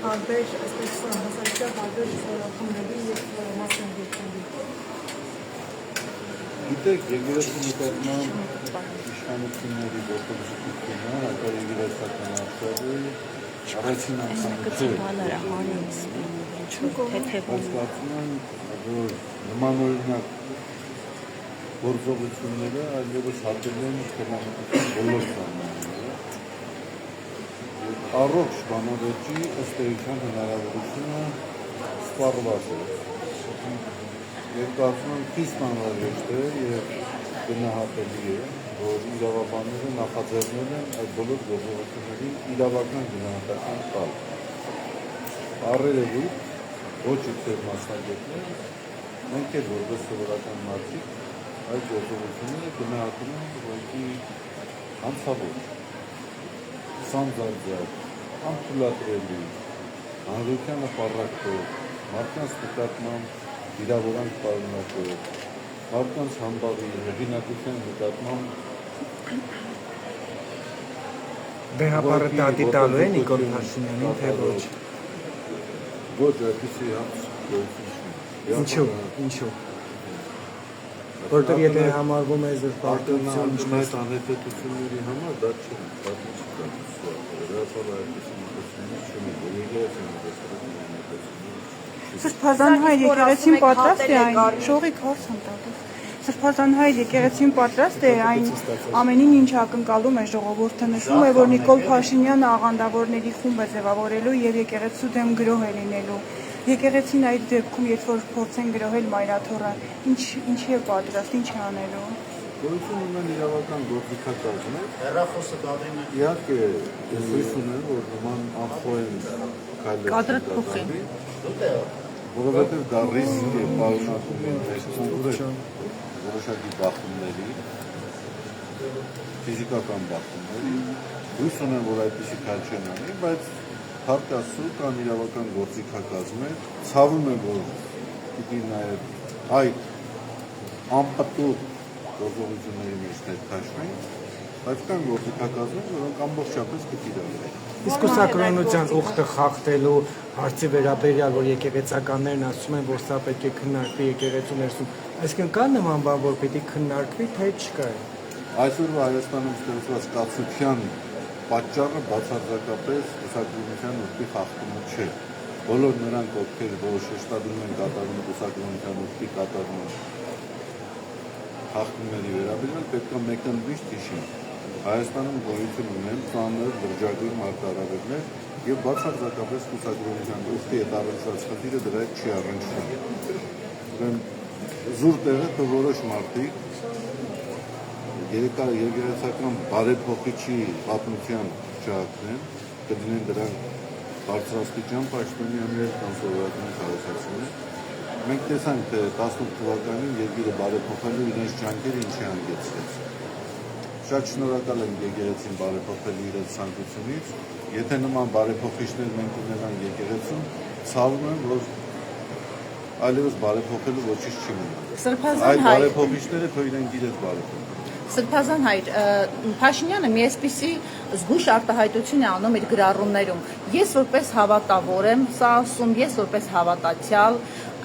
տարբեր այսպես հասարակության տարբեր խմբերի եւ մասնակցությունների։ Գիտեք, եկեղեցու նկատմամբ իշխանությունների գործողությունները հակաեկեղեցական աշտարը առաջին անգամ որ նմանօրինակ գործողությունները այլևս հատել են քննադատության բոլոր ծանրությունները։ Առողջ բանավեճի ըստ էության հնարավորությունը սպառված է։ Եվ կարծում եմ խիստ անհրաժեշտ է եւ գնահատելի է, որ իրավաբանները նախաձեռնել են այդ բոլոր գործողությունների իրավական գնահատական տալ։ Առերևույթ ոչ իբր մասնագետներ, մենք էլ որպես սովորական մարդիկ այդ գործողությունները գնահատում ենք որքի անցավոր, սանձարձակ, անթույլատրելի, հանրությանը պառակտող, մարդկանց նկատմամբ վիրավորանք պարունակող, մարդկանց համբավի հեղինակության նկատմամբ Բեհապարը տատի տալու է Նիկոլ Փաշինյանին, թե ոչ։ Ոչ, այդպիսի հարց Ինչու։ Որտեղ եթե համարվում է զրպարտություն, այդ անհետեթությունների համար դա չի Սրբազան հայր եկեղեցին պատրաստ է այն, շողի քարս եմ տալիս։ Սրբազան հայր եկեղեցին պատրաստ է այն ամենին ինչ ակնկալում է ժողովուրդը, նշում է, որ Նիկոլ Փաշինյանը աղանդավորների խումբ է ձևավորելու եւ եկեղեցու դեմ գրոհ է լինելու։ Եկեղեցին այդ դեպքում, երբ որ փորձեն գրոհել Մայրաթոռը, ինչի է պատրաստ, ինչ է անելու։ Գոյություն ունեն իրավական գործիքակազմեր։ Հեռախոսը դատին է։ Իհարկե, ես հույս ունեմ, որ նման անխոհեն քայլեր կատարվի, որովհետև դա ռիսկ է պարունակում որոշակի բախումների, ֆիզիկական բախումների։ Հույս ունեմ, որ այդպիսի քայլ չեն անի, բայց Հարկ Աստծո կան իրավական գործիքակազմեր, ցավում եմ, որ պիտի նաև այդ անպտուղ գործողությունների մեջ ներքաշվեն, բայց կան գործիքակազմեր, որոնք ամբողջապես պիտի դառնան։ Իսկ կուսակրոնության ուխտը խախտելու հարցի վերաբերյալ, որ եկեղեցականներն ասում են, որ սա պետք է քննարկվի եկեղեցու ներսում, այսինքն կա նման բան, որ պիտի քննարկվի, թե չկա։ Այսօրվա Հայաստանում ստեղծված կացության պատճառը բացարձակապես կուսակրոնության ուխտի խախտումը չէ։ Բոլոր նրանք, ովքեր շեշտադրում են կատարում կուսակրոնության ուխտի կատարումը խախտումների վերաբերյալ, պետք է մեկնաբույս հիշեն։ Հայաստանում գոյություն ունեն ծանր լրջագույն մարտահրավերներ եւ բացարձակապես կուսակրոնության ուխտի հետ առնչված խնդիրը դրա հետ չի առնչվում։ Ուրեմն զուր տեղը թե որոշ մարդիկ եկեղեցական բարեփոխիչի պատմության չհակնեն, կդնեն դրանք բարձրաստիճան պաշտոնյաներ կամ սովորական քաղաքացիներ։ Մենք տեսանք, թե 18 թվականին երկիրը բարեփոխելու իրենց ջանքերը ինչի հանգեցրեց։ Շատ շնորհակալ եմ եկեղեցին բարեփոխելու իրենց ցանկությունից։ Եթե նման բարեփոխիչներ մենք ունենանք եկեղեցում, ցավում եմ, որ այլևս բարեփոխելու ոչինչ չի մնա։ Այդ բարեփոխիչները թող իրենք իրենց բարեփոխեն։ Սրբազան հայր, Փաշինյանը մի այսպիսի զգույշ արտահայտություն է անում իր գրառումներում։ Ես որպես հավատավոր եմ սա ասում, ես որպես հավատացյալ,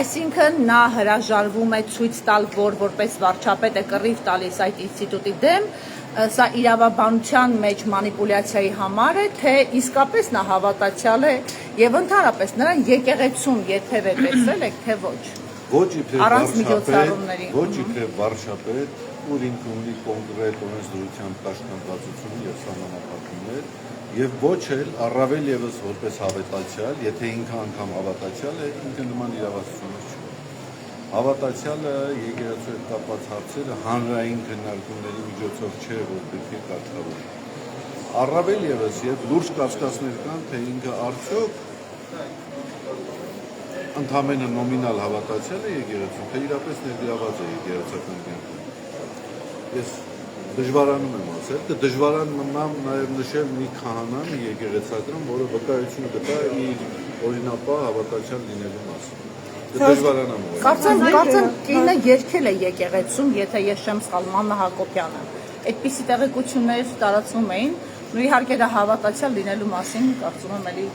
այսինքն նա հրաժարվում է ցույց տալ, որ որպես վարչապետ է կռիվ տալիս այդ ինստիտուտի դեմ, սա իրավաբանության մեջ մանիպուլյացիայի համար է, թե իսկապես նա հավատացյալ է եւ ընդհանրապես նրան եկեղեցում երբևէ տեսել եք, թե ոչ։ Ոչ իբրև վարչապետ, որ ինքը ունի կոնկրետ օրենսդրությամբ կաշկանդվածություն եւ սահմանափակումներ, եւ ոչ էլ առավել եւս որպես հավատացյալ, եթե ինքը անգամ հավատացյալ է, ինքը նման իրավասություններ չունի։ Հավատացյալը եկեղեցու հետ կապված հարցերը հանրային քննարկումների միջոցով չէ, որ պետք է կարգավորվի։ Առավել եւս, երբ լուրջ կասկածներ կան, թե ինքը արդյոք ընդհանրապես նոմինալ հավատացյալ է եկեղեցու, թե իրապես ներգրաված է եկեղեցական կյանքում։ Ես դժվարանում եմ ասել, թե դժվարանում եմ նաև նշել մի քահանա, մի եկեղեցական, որը վկայություն կտա իր օրինապահ հավատացյալ լինելու մասին։ Դժվարանամ։ Կարծեմ կինը երգել է եկեղեցում, եթե ես չեմ սխալվում, Աննա Հակոբյանը։ Այդպիսի տեղեկություններ տարածվում էին, ու իհարկե դա հավատացյալ լինելու մասին կարծում եմ էլի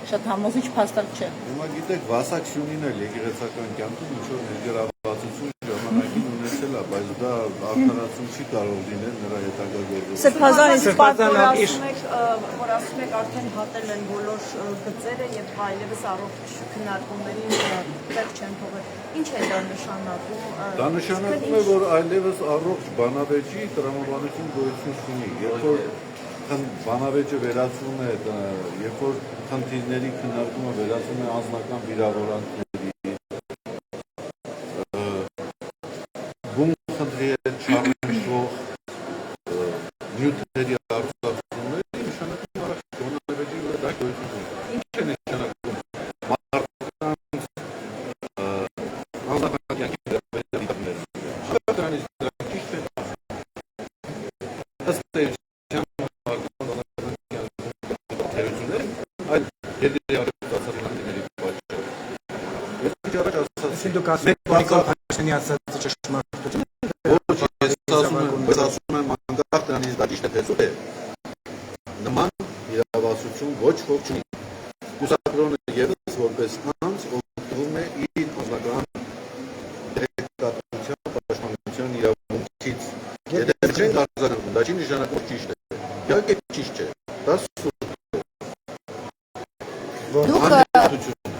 շատ համոզիչ փաստակ չէ։ Հիմա գիտեք, Վասակ Սյունին էլ եկեղեցական կյանքում ինչ-որ ներգրավվածություն ժամանակին ունեցել է, բայց դա արդարացում չի կարող լինել նրա հետագա գործողությունները։ Որ ասում եք արդեն հատել են բոլոր գծերը եւ այլևս առողջ քննարկումներին տեղ չեն թողել։ Ինչ է դա նշանակում։ Դա նշանակում է, որ այլևս առողջ բանավեճի տրամաբանություն գոյություն չունի։ Երբ որ բանավեճը վերածվում է, երբ որ խնդիրների քննարկումը վերածվում է անձնական վիրավորանքների, բուն խնդրի հետ չարնչվող նյութերի արտադրությունների նշանակում առաջ բանավեճի վրա դա գոյություն ունի։ Ինչ է նշանակում մարդկանց անձնական կյանքի վերաբերյալ դրանից ճիշտ է։ Ըստ Դուք ասում եք Նիկոլ Փաշինյանի ասածը ճշմարտություն է։ Ոչ, ես ասում եմ անկախ դրանից դա ճիշտ է թե սուտ է։ Նման իրավասություն ոչ ոք չունի։ Կուսակրոնը ևս որպես անձ օգտվում է իր անձնական դերեկատվության պաշտպանության իրավունքից։ Եթե չեն արձագանքում, դա չի նշանակում ճիշտ է։ Իհարկե ճիշտ չէ։ Դա սուտ է։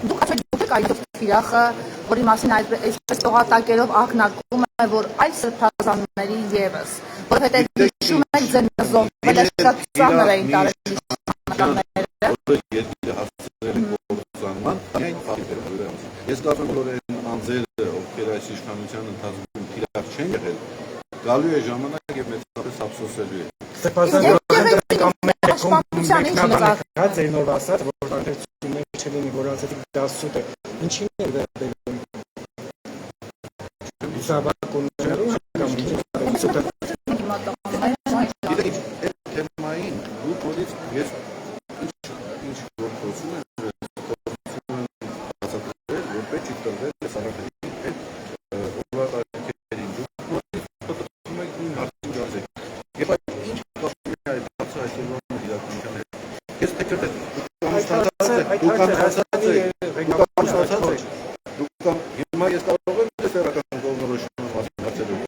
Դուք այդ թիրախը, որի մասին այսպես տողատակերով ակնարկում է, որ այլ սրբազանների ևս, որովհետև հիշում եք ձեր նզովները շատ ծանր էին տարել իշխանականները։ Երկիրը հասցրել է կորզանման, միայն փոխել։ Ես կարծում եմ, որ այն անձերը, ովքեր այս իշխանության ընթացքում թիրախ չեն եղել, գալու է ժամանակ եւ մեծապես ափսոսելու է։ Ձեր նոր ասած, որ տարբերություններ չլինի, որ ասեցիք դա սուտ է։ Ինչին է վերաբերում։ Զավակություններում կամ սուտը։ Գիտեք, այդ թեմային դուք որից ես ինչ որ խոսում եմ, բացատրել, որպես չի տրվել այս առաքելի հետ օվարտարկերին դուք որից եք նույն հարցին գազեք։ Եվ այդ ինչ կապ ունի այդ հարցը այսօրվա իրականության հետ։ Ես թե չէ դուք հիմա ես կարող եմ սերական կողմնորոշման մասին հարցերով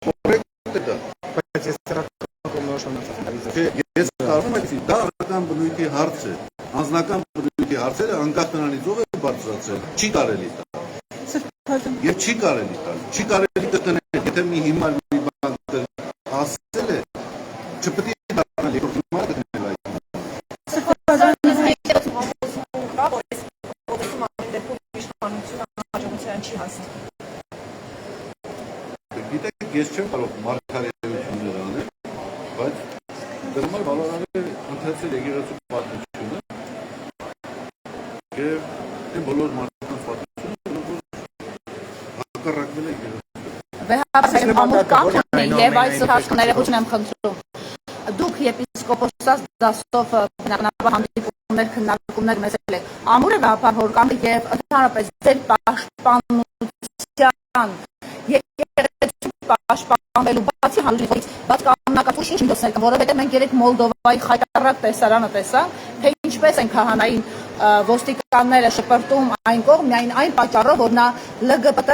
կորեկտ է դա, բայց ես սերական կողմնորոշման ես կարում եմ դա անձնական բնույթի հարց է, անձնական բնույթի հարցերը անկախ նրանից ով է բարձրացրել, չի կարելի տալ եւ չի կարելի տալ, չի կարելի տնել, եթե մի հիմար մի բան ասել է, չպետք է դառնալ հիմար դնել այդ Գիտեք, ես չեմ կարող մարգարեություններ անել, բայց դրամալ բավականին ընթացել եկեղեցու պատմությունը եւ այն բոլոր մարդկանց պատմությունը, որ հակառակվել է եկեղեցու։ Վերաբերում ամուր կապն եւ այս հարցները եմ խնդրում։ Դուք եպիսկոպոսած դասով բնականաբար հանդիպումներ, քննարկումներ մեծել եք։ Ամուր է վապահորկան եւ ընդհանրապես ձեր պաշտպանության եկեղեցու պաշտպանվելու բացի հանրությունից բաց կանոնակարգ ինչ դասեր կան, որովհետեւ մենք երեք Մոլդովայի խայտարակ տեսարանը տեսանք, թե ինչպես են քահանային ոստիկանները շպրտում այն կողմ միայն այն պատճառով, որ նա ԼԳԲՏ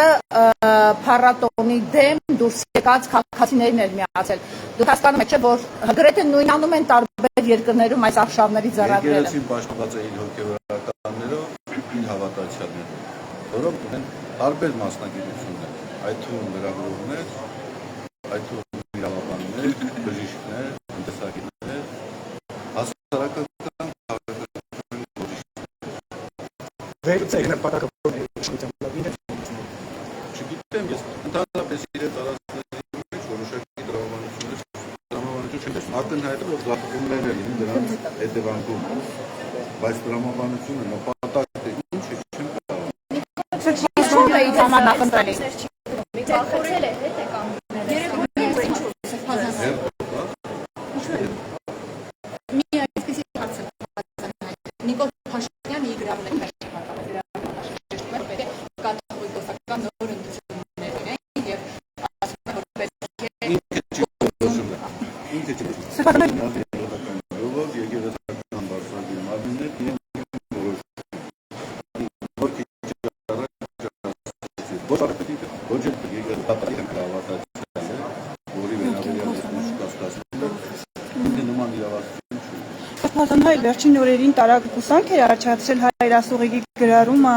փառատոնի դեմ դուրս եկած քաղաքացիներին էր միացել։ Դուք հասկանում եք, չէ՞, որ գրեթե նույնանում են տարբեր երկրներում այս արշավների ձեռագրերը։ Եկեղեցին պաշտպանված է իր հոգեվորականներով, իր հավատացյալներով, որոնք ունեն տարբեր մասնագիտություններ, այդ թվում լրագրողներ, այդ թվում իրավաբաններ, բժիշկներ, տնտեսագետներ, հասարակական Վերցեք նպատակը շուտապույտ չգիտեմ, ես ընդհանրապես իրենց տարածքների մեջ որոշակի տրամաբանություն չեմ ակնհայտ է, որ զարգացումներ են դրանց հետևանքում, բայց տրամաբանությունը նպատակ է ինչ է չեմ կարող։ Ինչու՞ է իր համար նախընտրելի։ Ձախեցել է հետ է կամ Մի այսպեսի հարց է Նիկոլ Փաշինյանը իր գրավն է կատողիկոսական նոր ընդդիմություններ ունեն եւ ասում են, որ պետք է ինքը չի որոշում ինքը չի որոշում եկեղեցական բարձրագույն մարմիններ իրենք Սրբազան վերջին օրերին տարակ կուսանք էր առաջացրել հայրասուղիկի գրառումը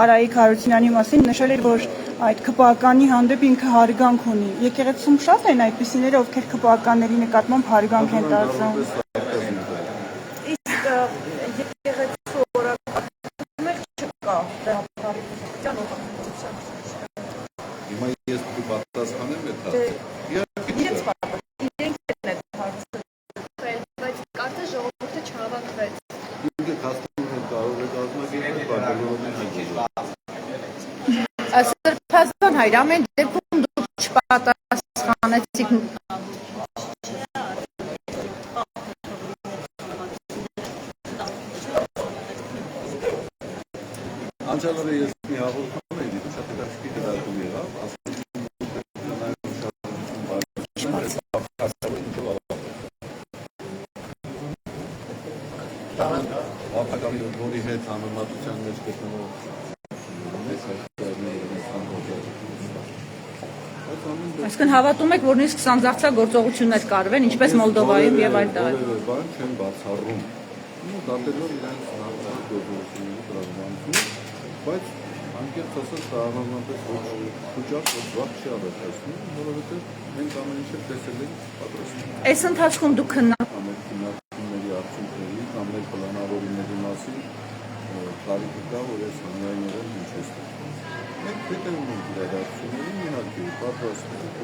Արայիկ Հարությունյանի մասին, նշել էր, որ այդ ԿՊԱ-կանի հանդեպ ինքը հարգանք ունի։ Եկեղեցում շատ են այդպիսիները, ովքեր ԿՊԱ-կանների նկատմամբ հարգանք են տածում։ Իսկ եկեղեցու օրակարգում էլ չկա դրապարտության օգնության։ Հիմա ես դու պատասխանեմ այդ հարցը։ Իրենց իրենք են այդ հարցը, բայց կարծես ժողովուրդը չհավաքվեց։ Ինքը կազմում կարող է կազմակերպել, բաժանողներ հաջողել։ Սրբազան հայր, ամեն դեպքում դուք չպատասխանեցիք Անցյալ օրը ես մի հաղորդում էի, շատ հետաքրքիր դեպքում եղավ, Ապակամի որի հետ համեմատության մեջ գտնվող մեծ Այսինքն հավատում եք, որ նույնիսկ սանձաղցագործողություններ կարվեն, ինչպես Մոլդովայում եւ այլ տեղերում։ բան չեն բացառում։ Դատելով իրենց գործողությունների տրամադրություն, բայց անկեղծ ասած տարանավորապես ոչ շուճակ ոչ վաղ չի ավարտեցնում, որովհետեւ մենք ամեն ինչը տեսել ենք պատրաստում։ Այս ընթացքում դուք Քննարկումների արդյունքների կամ մեր պլանավորումների մասին տարիքը կա, որ այս հանրայինորեն ինչ է ստացվում։ Մենք հետևում ենք իրադարձություններին, իհարկե, պատրաստ ենք